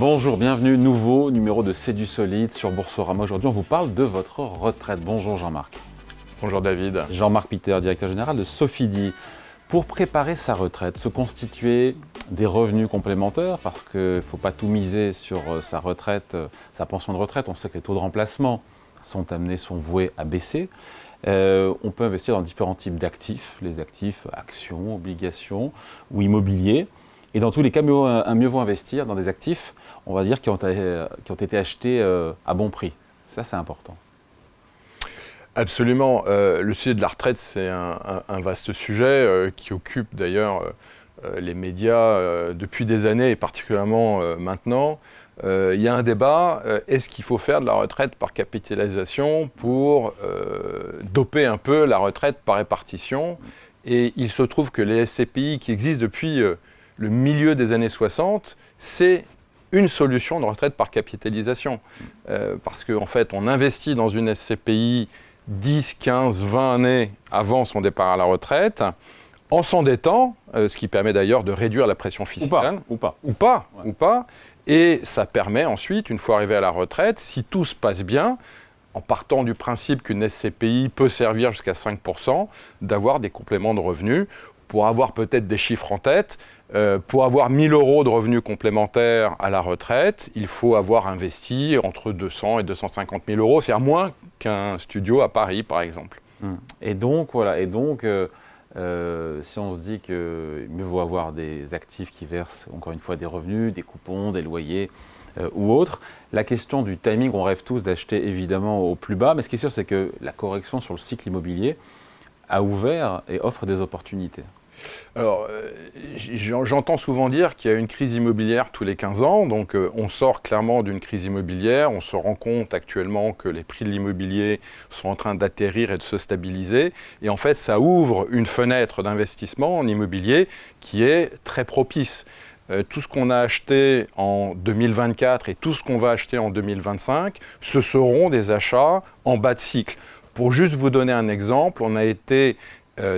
Bonjour, bienvenue, nouveau numéro de C'est du solide sur Boursorama. Aujourd'hui, on vous parle de votre retraite. Bonjour Jean-Marc. Bonjour David. Jean-Marc Pitter, directeur général de Sofidy. Pour préparer sa retraite, se constituer des revenus complémentaires, parce qu'il ne faut pas tout miser sur sa retraite, sa pension de retraite. On sait que les taux de remplacement sont voués à baisser. On peut investir dans différents types d'actifs, les actifs actions, obligations ou immobiliers. Et dans tous les cas, mieux vaut investir dans des actifs, on va dire, qui ont été achetés à bon prix. Ça, c'est important. Absolument. Le sujet de la retraite, c'est un vaste sujet qui occupe d'ailleurs les médias depuis des années et particulièrement maintenant. Il y a un débat, est-ce qu'il faut faire de la retraite par capitalisation pour doper un peu la retraite par répartition? Et il se trouve que les SCPI qui existent depuis le milieu des années 60, c'est une solution de retraite par capitalisation. Parce qu'en fait, on investit dans une SCPI 10, 15, 20 années avant son départ à la retraite, en s'endettant, ce qui permet d'ailleurs de réduire la pression fiscale. Ou pas. Et ça permet ensuite, une fois arrivé à la retraite, si tout se passe bien, en partant du principe qu'une SCPI peut servir jusqu'à 5%, d'avoir des compléments de revenus pour avoir peut-être des chiffres en tête. Pour avoir 1 000 € de revenus complémentaires à la retraite, il faut avoir investi entre 200 et 250 000 €, c'est-à-dire moins qu'un studio à Paris, par exemple. Et donc, voilà. Si on se dit qu'il mieux vaut avoir des actifs qui versent, encore une fois, des revenus, des coupons, des loyers ou autres, la question du timing, on rêve tous d'acheter évidemment au plus bas, mais ce qui est sûr, c'est que la correction sur le cycle immobilier a ouvert et offre des opportunités. Alors, j'entends souvent dire qu'il y a une crise immobilière tous les 15 ans, donc on sort clairement d'une crise immobilière, on se rend compte actuellement que les prix de l'immobilier sont en train d'atterrir et de se stabiliser, et en fait ça ouvre une fenêtre d'investissement en immobilier qui est très propice. Tout ce qu'on a acheté en 2024 et tout ce qu'on va acheter en 2025, ce seront des achats en bas de cycle. Pour juste vous donner un exemple, on a été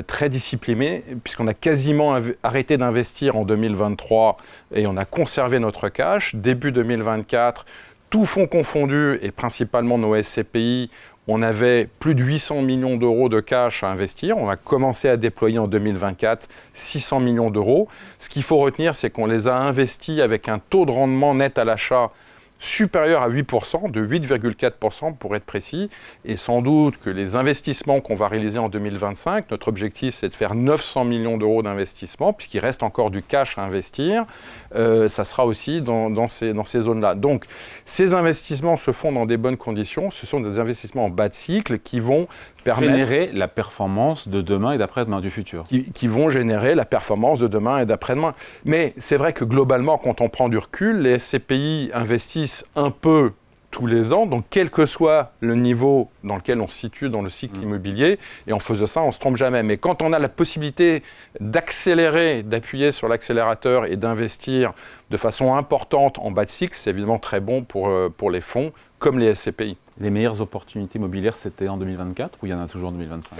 très discipliné, puisqu'on a quasiment arrêté d'investir en 2023 et on a conservé notre cash. Début 2024, tout fonds confondus et principalement nos SCPI, on avait plus de 800 millions d'euros de cash à investir. On a commencé à déployer en 2024 600 millions d'euros. Ce qu'il faut retenir, c'est qu'on les a investis avec un taux de rendement net à l'achat supérieur à 8%, de 8,4% pour être précis, et sans doute que les investissements qu'on va réaliser en 2025, notre objectif c'est de faire 900 millions d'euros d'investissement, puisqu'il reste encore du cash à investir, ça sera aussi dans ces zones-là. Donc ces investissements se font dans des bonnes conditions, ce sont des investissements en bas de cycle qui vont permettre... Générer la performance de demain et d'après-demain du futur. Qui vont générer la performance de demain et d'après-demain. Mais c'est vrai que globalement, quand on prend du recul, les SCPI investissent un peu tous les ans, donc quel que soit le niveau dans lequel on se situe dans le cycle immobilier, et en faisant ça, on ne se trompe jamais. Mais quand on a la possibilité d'accélérer, d'appuyer sur l'accélérateur et d'investir de façon importante en bas de cycle, c'est évidemment très bon pour les fonds comme les SCPI. Les meilleures opportunités immobilières, c'était en 2024 ou il y en a toujours en 2025 ?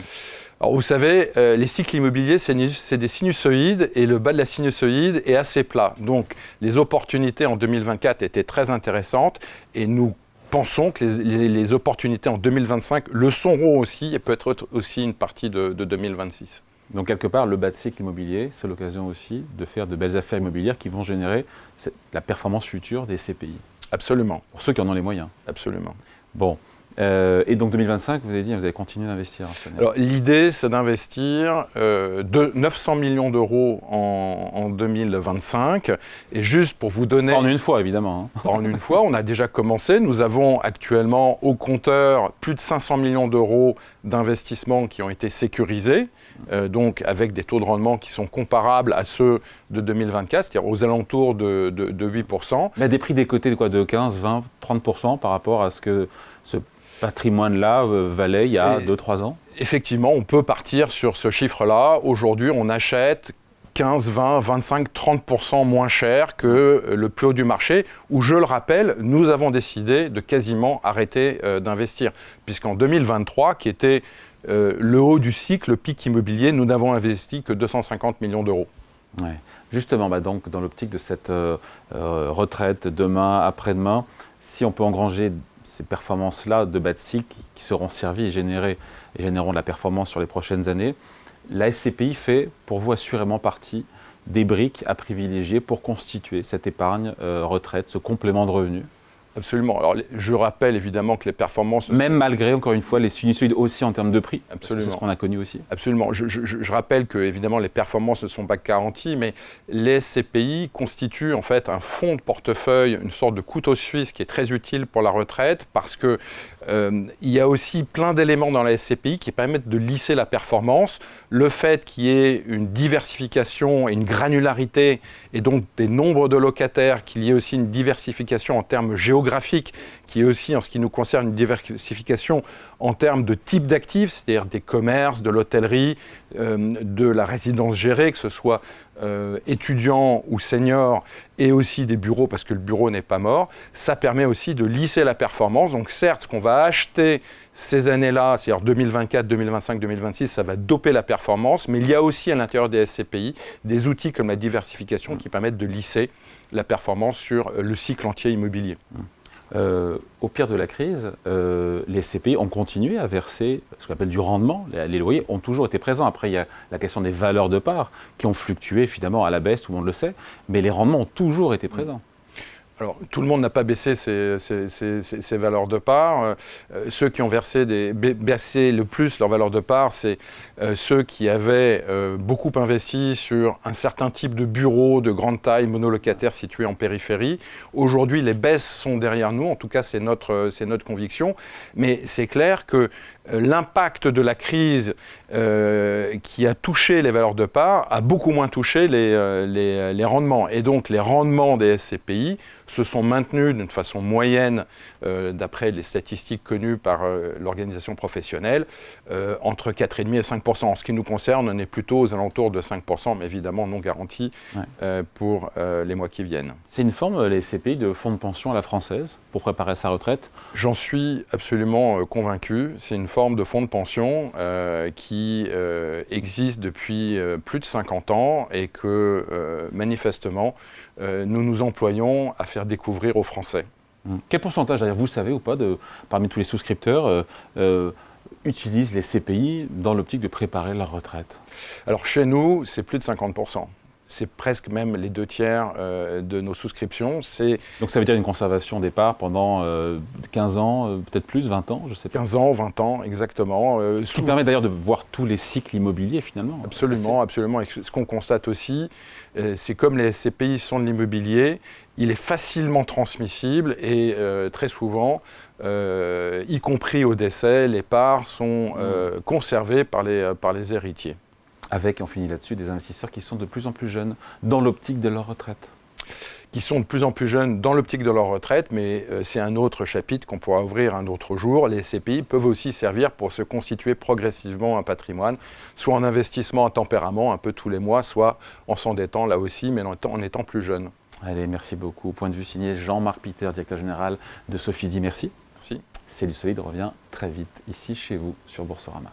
Alors vous savez, les cycles immobiliers, c'est des sinusoïdes et le bas de la sinusoïde est assez plat. Donc les opportunités en 2024 étaient très intéressantes et nous pensons que les opportunités en 2025 le seront aussi et peut-être aussi une partie de 2026. Donc quelque part, le bas de cycle immobilier, c'est l'occasion aussi de faire de belles affaires immobilières qui vont générer la performance future des SCPI. Absolument. Pour ceux qui en ont les moyens. Absolument. Bon. Et donc 2025, vous avez dit, vous allez continuer d'investir. Alors l'idée, c'est d'investir 900 millions d'euros en 2025. Et juste pour vous donner... En une fois, évidemment. En une fois, on a déjà commencé. Nous avons actuellement au compteur plus de 500 millions d'euros d'investissements qui ont été sécurisés, donc avec des taux de rendement qui sont comparables à ceux de 2024, c'est-à-dire aux alentours de 8%. Mais à des prix décotés de quoi, de 15, 20, 30% par rapport à ce que ce patrimoine-là valait il y a 2-3 ans ? Effectivement, on peut partir sur ce chiffre-là. Aujourd'hui, on achète 15, 20, 25, 30% moins cher que le plus haut du marché, où, je le rappelle, nous avons décidé de quasiment arrêter d'investir. Puisqu'en 2023, qui était le haut du cycle, le pic immobilier, nous n'avons investi que 250 millions d'euros. Ouais. Justement, donc, dans l'optique de cette retraite demain, après-demain, si on peut engranger ces performances-là de bas de cycle qui seront servies et généreront de la performance sur les prochaines années, la SCPI fait pour vous assurément partie des briques à privilégier pour constituer cette épargne retraite, ce complément de revenus. Absolument. Alors, je rappelle évidemment que les performances... Même malgré, encore une fois, les sinusoïdes aussi en termes de prix. Absolument. C'est ce qu'on a connu aussi. Absolument. Je rappelle que, évidemment, les performances ne sont pas garanties, mais les SCPI constituent en fait un fonds de portefeuille, une sorte de couteau suisse qui est très utile pour la retraite parce que il y a aussi plein d'éléments dans la SCPI qui permettent de lisser la performance. Le fait qu'il y ait une diversification et une granularité, et donc des nombres de locataires, qu'il y ait aussi une diversification en termes géographiques, qui est aussi, en ce qui nous concerne, une diversification en termes de type d'actifs, c'est-à-dire des commerces, de l'hôtellerie, de la résidence gérée, que ce soit étudiants ou seniors, et aussi des bureaux, parce que le bureau n'est pas mort, ça permet aussi de lisser la performance. Donc certes, ce qu'on va acheter ces années-là, c'est-à-dire 2024, 2025, 2026, ça va doper la performance, mais il y a aussi à l'intérieur des SCPI des outils comme la diversification qui permettent de lisser la performance sur le cycle entier immobilier. Au pire de la crise, les SCPI ont continué à verser ce qu'on appelle du rendement. Les loyers ont toujours été présents. Après, il y a la question des valeurs de part qui ont fluctué finalement à la baisse, tout le monde le sait, mais les rendements ont toujours été présents. Alors, tout le monde n'a pas baissé ses valeurs de part. Ceux qui ont baissé le plus leurs valeurs de part, c'est ceux qui avaient beaucoup investi sur un certain type de bureaux de grande taille monolocataires situés en périphérie. Aujourd'hui, les baisses sont derrière nous. En tout cas, c'est notre conviction. Mais c'est clair que l'impact de la crise qui a touché les valeurs de part a beaucoup moins touché les rendements. Et donc, les rendements des SCPI se sont maintenus d'une façon moyenne, d'après les statistiques connues par l'organisation professionnelle, entre 4,5% et 5%. En ce qui nous concerne, on est plutôt aux alentours de 5%, mais évidemment non garanti pour les mois qui viennent. C'est une forme, les SCPI, de fonds de pension à la française pour préparer sa retraite? J'en suis absolument convaincu. C'est une forme de fonds de pension qui existe depuis plus de 50 ans et que manifestement nous nous employons à faire découvrir aux Français. Quel pourcentage, d'ailleurs, vous savez ou pas, parmi tous les souscripteurs, utilisent les SCPI dans l'optique de préparer leur retraite? Alors chez nous, c'est plus de 50%. C'est presque même les 2/3 de nos souscriptions. Donc ça veut dire une conservation des parts pendant 15 ans, peut-être plus, 20 ans, je ne sais pas. 15 ans, 20 ans, exactement. Ce qui permet d'ailleurs de voir tous les cycles immobiliers finalement. Absolument, absolument. Et ce qu'on constate aussi, c'est comme les SCPI sont de l'immobilier, il est facilement transmissible et très souvent, y compris au décès, les parts sont conservées par les héritiers. Avec, on finit là-dessus, des investisseurs qui sont de plus en plus jeunes dans l'optique de leur retraite. Qui sont de plus en plus jeunes dans l'optique de leur retraite, mais c'est un autre chapitre qu'on pourra ouvrir un autre jour. Les SCPI peuvent aussi servir pour se constituer progressivement un patrimoine, soit en investissement à tempérament, un peu tous les mois, soit en s'endettant là aussi, mais en étant plus jeune. Allez, merci beaucoup. Point de vue signé Jean-Marc Piter, directeur général de Sofidy. Merci. Merci. C'est du solide revient très vite ici chez vous sur Boursorama.